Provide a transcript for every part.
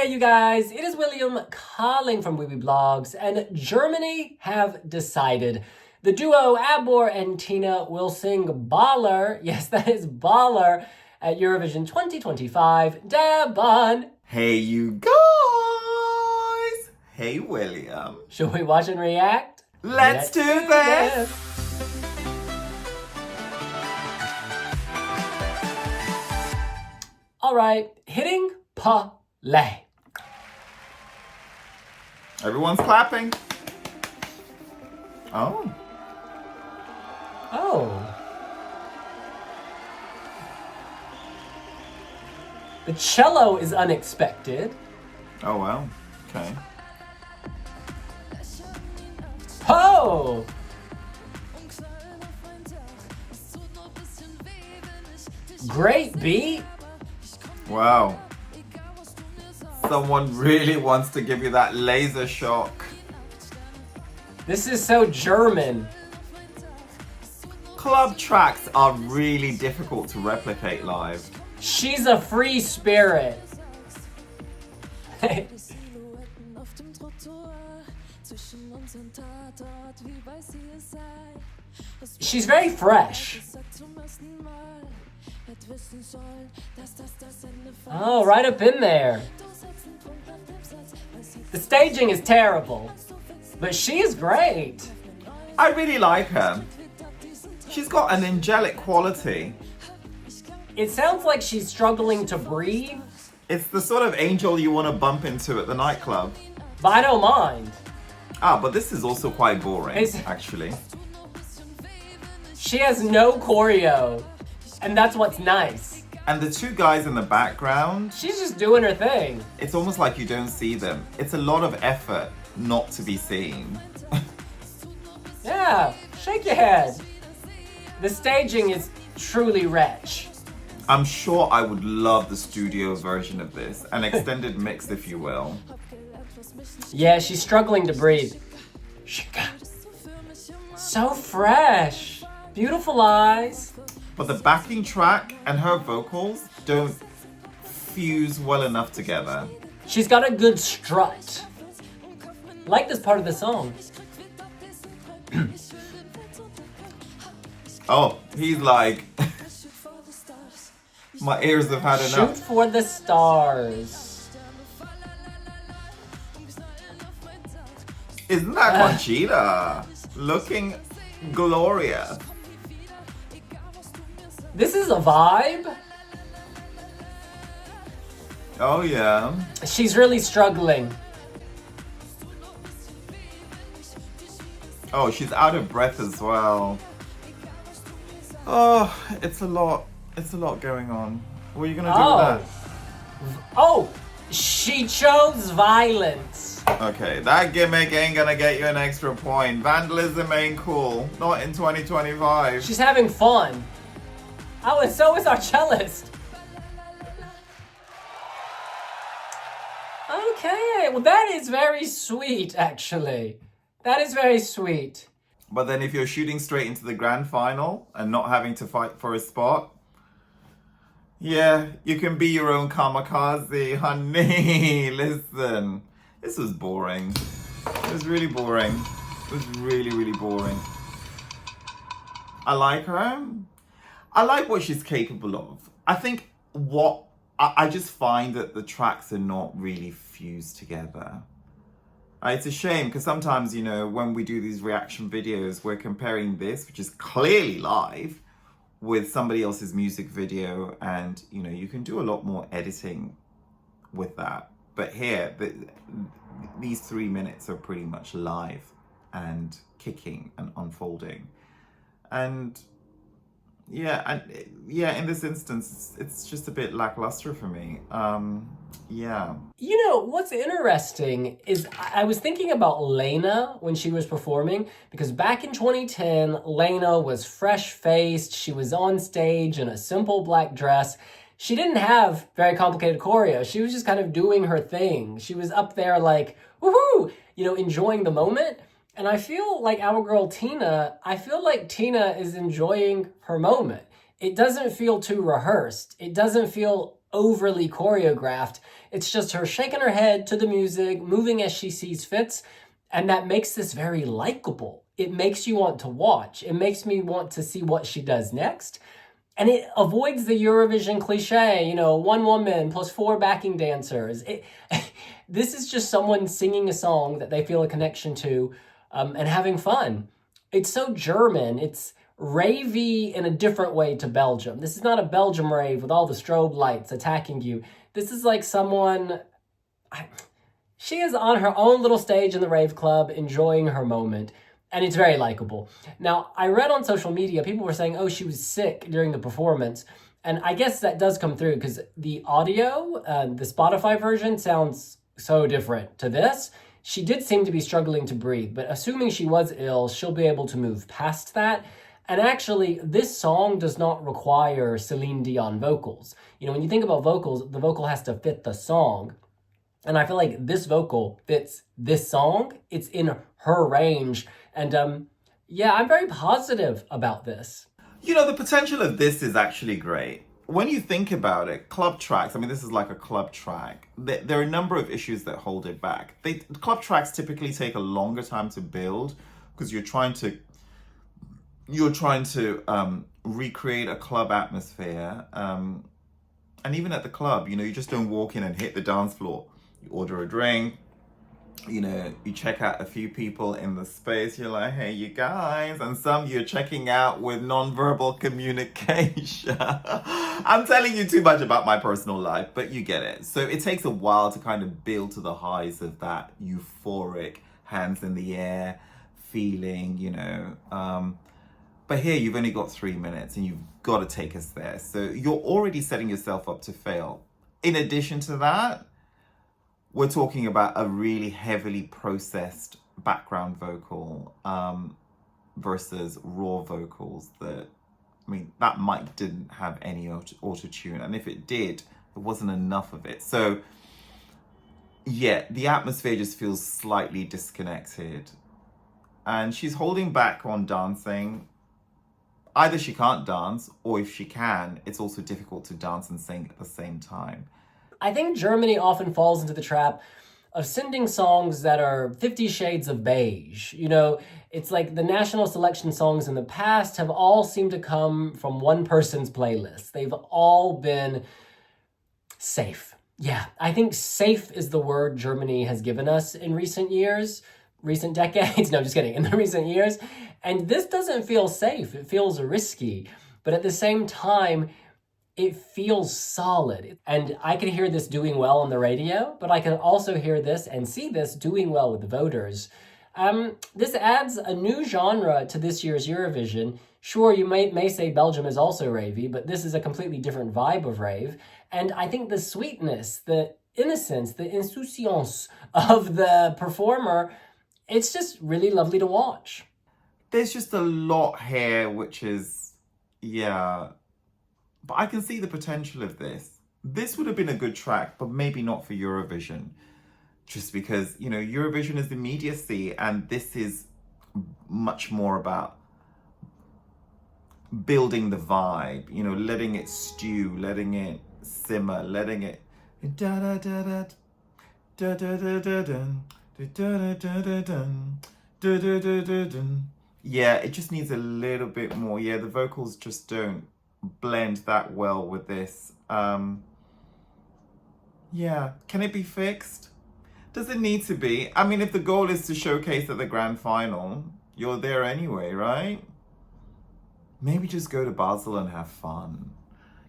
Hey you guys, it is William calling from Weeby Blogs, and Germany have decided the duo Abor and Tynna will sing Baller, yes that is Baller, at Eurovision 2025. Dabon! Hey you guys! Hey William. Should we watch and react? Let's do this! Alright, hitting play. Everyone's clapping. Oh. Oh. The cello is unexpected. Oh wow. Okay. Oh! Great beat. Wow. Someone really wants to give you that laser shock. This is so German. Club tracks are really difficult to replicate live. She's a free spirit. She's very fresh. Oh, right up in there. The staging is terrible, but she is great. I really like her. She's got an angelic quality. It sounds like she's struggling to breathe. It's the sort of angel you want to bump into at the nightclub. But I don't mind. But this is also quite boring, actually. She has no choreo, and that's what's nice. And the two guys in the background, she's just doing her thing. It's almost like you don't see them. It's a lot of effort not to be seen. Yeah, shake your head. The staging is truly wretch. I'm sure I would love the studio version of this, an extended mix if you will. Yeah, she's struggling to breathe. So fresh. Beautiful eyes. But the backing track and her vocals don't fuse well enough together. She's got a good strut. Like this part of the song. Oh, he's like, my ears have had enough. Shoot for the stars. Isn't that Conchita? Looking glorious. This is a vibe. Oh yeah. She's really struggling. Oh, she's out of breath as well. Oh, it's a lot. It's a lot going on. What are you gonna do with that? Oh, she chose violence. Okay, that gimmick ain't gonna get you an extra point. Vandalism ain't cool. Not in 2025. She's having fun. Oh, and so is our cellist. Okay, well that is very sweet, actually. That is very sweet. But then if you're shooting straight into the grand final and not having to fight for a spot, yeah, you can be your own kamikaze, honey. Listen, this was boring. It was really boring. It was really, really boring. I like her. I like what she's capable of. I think I just find that the tracks are not really fused together. It's a shame because sometimes, you know, when we do these reaction videos, we're comparing this, which is clearly live, with somebody else's music video, and, you know, you can do a lot more editing with that. But here, these 3 minutes are pretty much live and kicking and unfolding. And in this instance, it's just a bit lackluster for me. Yeah. You know, what's interesting is I was thinking about Lena when she was performing, because back in 2010, Lena was fresh-faced. She was on stage in a simple black dress. She didn't have very complicated choreo. She was just kind of doing her thing. She was up there like, woohoo, you know, enjoying the moment. And I feel like our girl Tynna, Tynna is enjoying her moment. It doesn't feel too rehearsed. It doesn't feel overly choreographed. It's just her shaking her head to the music, moving as she sees fits, and that makes this very likable. It makes you want to watch. It makes me want to see what she does next. And it avoids the Eurovision cliche, you know, one woman plus four backing dancers. This is just someone singing a song that they feel a connection to, and having fun. It's so German. It's ravey in a different way to Belgium. This is not a Belgium rave with all the strobe lights attacking you. This is like someone... she is on her own little stage in the rave club, enjoying her moment. And it's very likable. Now, I read on social media, people were saying, oh, she was sick during the performance. And I guess that does come through because the audio, the Spotify version, sounds so different to this. She did seem to be struggling to breathe, but assuming she was ill, she'll be able to move past that. And actually, this song does not require Celine Dion vocals. You know, when you think about vocals, the vocal has to fit the song. And I feel like this vocal fits this song. It's in her range. And yeah, I'm very positive about this. You know, the potential of this is actually great. When you think about it, club tracks, I mean, this is like a club track. There are a number of issues that hold it back. Club tracks typically take a longer time to build because you're trying to recreate a club atmosphere. And even at the club, you know, you just don't walk in and hit the dance floor. You order a drink, you know, you check out a few people in the space. You're like, hey, you guys. And some you're checking out with nonverbal communication. I'm telling you too much about my personal life, but you get it. So it takes a while to kind of build to the highs of that euphoric hands in the air feeling, you know. But here you've only got 3 minutes and you've got to take us there. So you're already setting yourself up to fail. In addition to that, we're talking about a really heavily processed background vocal versus raw vocals that, I mean, that mic didn't have any auto-tune. And if it did, there wasn't enough of it. So yeah, the atmosphere just feels slightly disconnected. And she's holding back on dancing. Either she can't dance, or if she can, it's also difficult to dance and sing at the same time. I think Germany often falls into the trap of sending songs that are 50 shades of beige. You know, it's like the national selection songs in the past have all seemed to come from one person's playlist. They've all been safe. Yeah, I think safe is the word Germany has given us in recent years, recent decades. No, just kidding, in the recent years. And this doesn't feel safe. It feels risky. But at the same time, it feels solid. And I can hear this doing well on the radio, but I can also hear this and see this doing well with the voters. This adds a new genre to this year's Eurovision. Sure, you may say Belgium is also ravey, but this is a completely different vibe of rave. And I think the sweetness, the innocence, the insouciance of the performer, it's just really lovely to watch. There's just a lot here, which is, yeah. But I can see the potential of this. This would have been a good track, but maybe not for Eurovision. Just because, you know, Eurovision is immediacy, and this is much more about building the vibe, you know, letting it stew, letting it simmer, letting it da da da da da da da da da da da da da. Yeah, it just needs a little bit more. Yeah, the vocals just don't blend that well with this. Yeah, can it be fixed? Does it need to be? I mean, if the goal is to showcase at the grand final, you're there anyway, right? Maybe just go to Basel and have fun.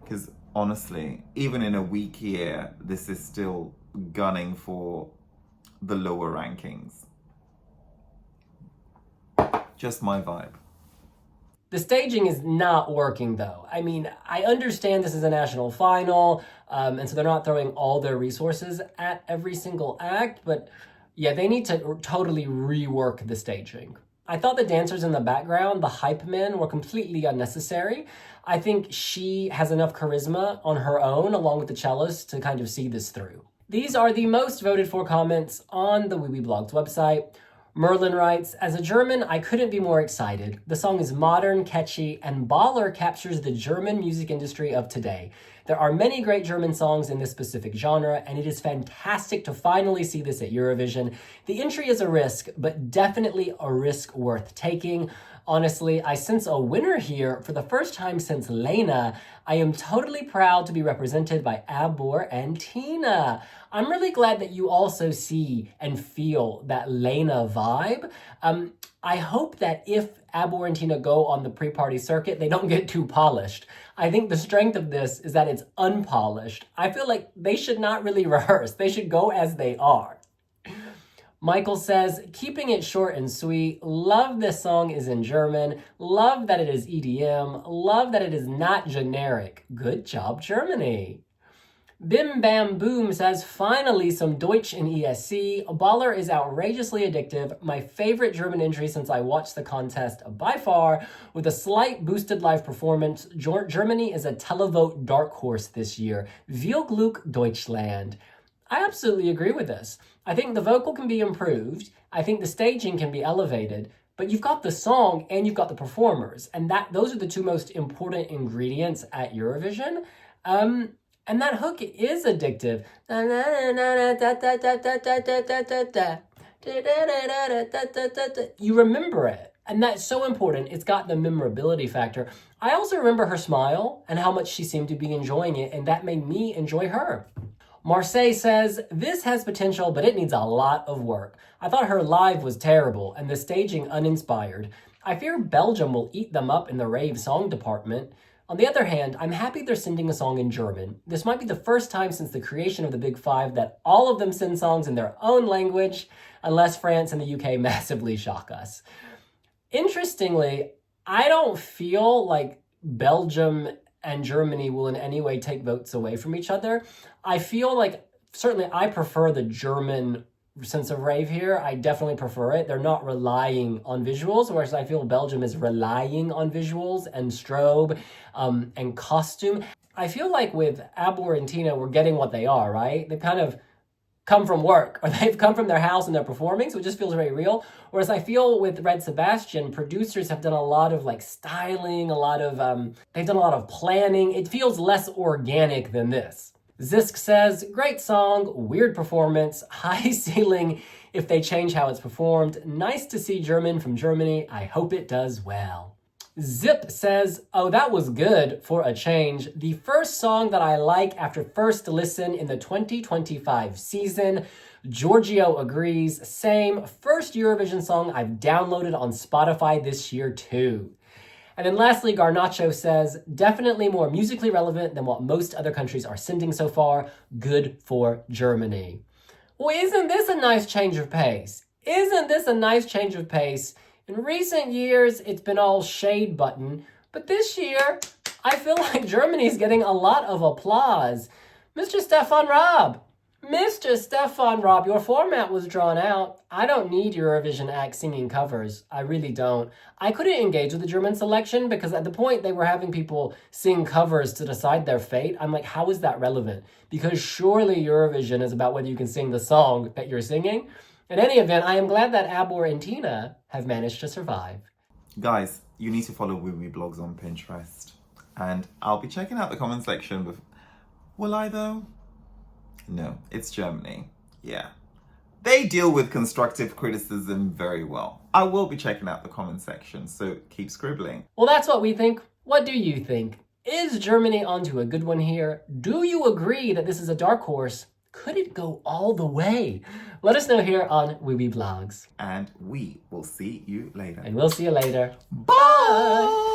Because honestly, even in a weak year, this is still gunning for the lower rankings. Just my vibe. The staging is not working, though. I mean, I understand this is a national final, and so they're not throwing all their resources at every single act, but yeah, they need to totally rework the staging. I thought the dancers in the background, the hype men, were completely unnecessary. I think she has enough charisma on her own, along with the cellist, to kind of see this through. These are the most voted for comments on the WeWeBlogs website. Merlin writes, as a German, I couldn't be more excited. The song is modern, catchy, and baller captures the German music industry of today. There are many great German songs in this specific genre, and it is fantastic to finally see this at Eurovision. The entry is a risk, but definitely a risk worth taking. Honestly, I sense a winner here for the first time since Lena. I am totally proud to be represented by Abor and Tynna. I'm really glad that you also see and feel that Lena vibe. I hope that if Abor and Tynna go on the pre-party circuit, they don't get too polished. I think the strength of this is that it's unpolished. I feel like they should not really rehearse. They should go as they are. Michael says, keeping it short and sweet, love this song is in German, love that it is EDM, love that it is not generic. Good job, Germany. Bim Bam Boom says, finally some Deutsch in ESC. Baller is outrageously addictive. My favorite German entry since I watched the contest by far. With a slight boosted live performance, Germany is a televote dark horse this year. Viel Glück, Deutschland. I absolutely agree with this. I think the vocal can be improved. I think the staging can be elevated. But you've got the song and you've got the performers. And those are the two most important ingredients at Eurovision. And that hook is addictive. You remember it. And that's so important. It's got the memorability factor. I also remember her smile and how much she seemed to be enjoying it. And that made me enjoy her. Marseille says, this has potential, but it needs a lot of work. I thought her live was terrible and the staging uninspired. I fear Belgium will eat them up in the rave song department. On the other hand, I'm happy they're sending a song in German. This might be the first time since the creation of the Big Five that all of them send songs in their own language, unless France and the UK massively shock us. Interestingly, I don't feel like Belgium and Germany will in any way take votes away from each other. I feel like, certainly I prefer the German sense of rave here. I definitely prefer it. They're not relying on visuals, whereas I feel Belgium is relying on visuals and strobe and costume. I feel like with Abor and Tynna, we're getting what they are, right? They've kind of come from work, or they've come from their house and they're performing, so it just feels very real. Whereas I feel with Red Sebastian, producers have done a lot of like styling, they've done a lot of planning. It feels less organic than this. Zisk says, great song, weird performance, high ceiling if they change how it's performed. Nice to see German from Germany. I hope it does well. Zip says, oh, that was good for a change. The first song that I like after first listen in the 2025 season. Giorgio agrees. Same. First Eurovision song I've downloaded on Spotify this year too. And then lastly, Garnacho says, definitely more musically relevant than what most other countries are sending so far. Good for Germany. Well, isn't this a nice change of pace? Isn't this a nice change of pace? In recent years, it's been all shade button, but this year, I feel like Germany's getting a lot of applause. Mr. Stefan Raab, your format was drawn out. I don't need Eurovision acts singing covers. I really don't. I couldn't engage with the German selection because at the point they were having people sing covers to decide their fate, I'm like, how is that relevant? Because surely Eurovision is about whether you can sing the song that you're singing. In any event, I am glad that Abor and Tynna have managed to survive. Guys, you need to follow Wee Blogs on Pinterest. And I'll be checking out the comment section. Will I though? No, it's Germany. Yeah. They deal with constructive criticism very well. I will be checking out the comment section, so keep scribbling. Well, that's what we think. What do you think? Is Germany onto a good one here? Do you agree that this is a dark horse? Could it go all the way? Let us know here on Wee Blogs. And we will see you later. And we'll see you later. Bye!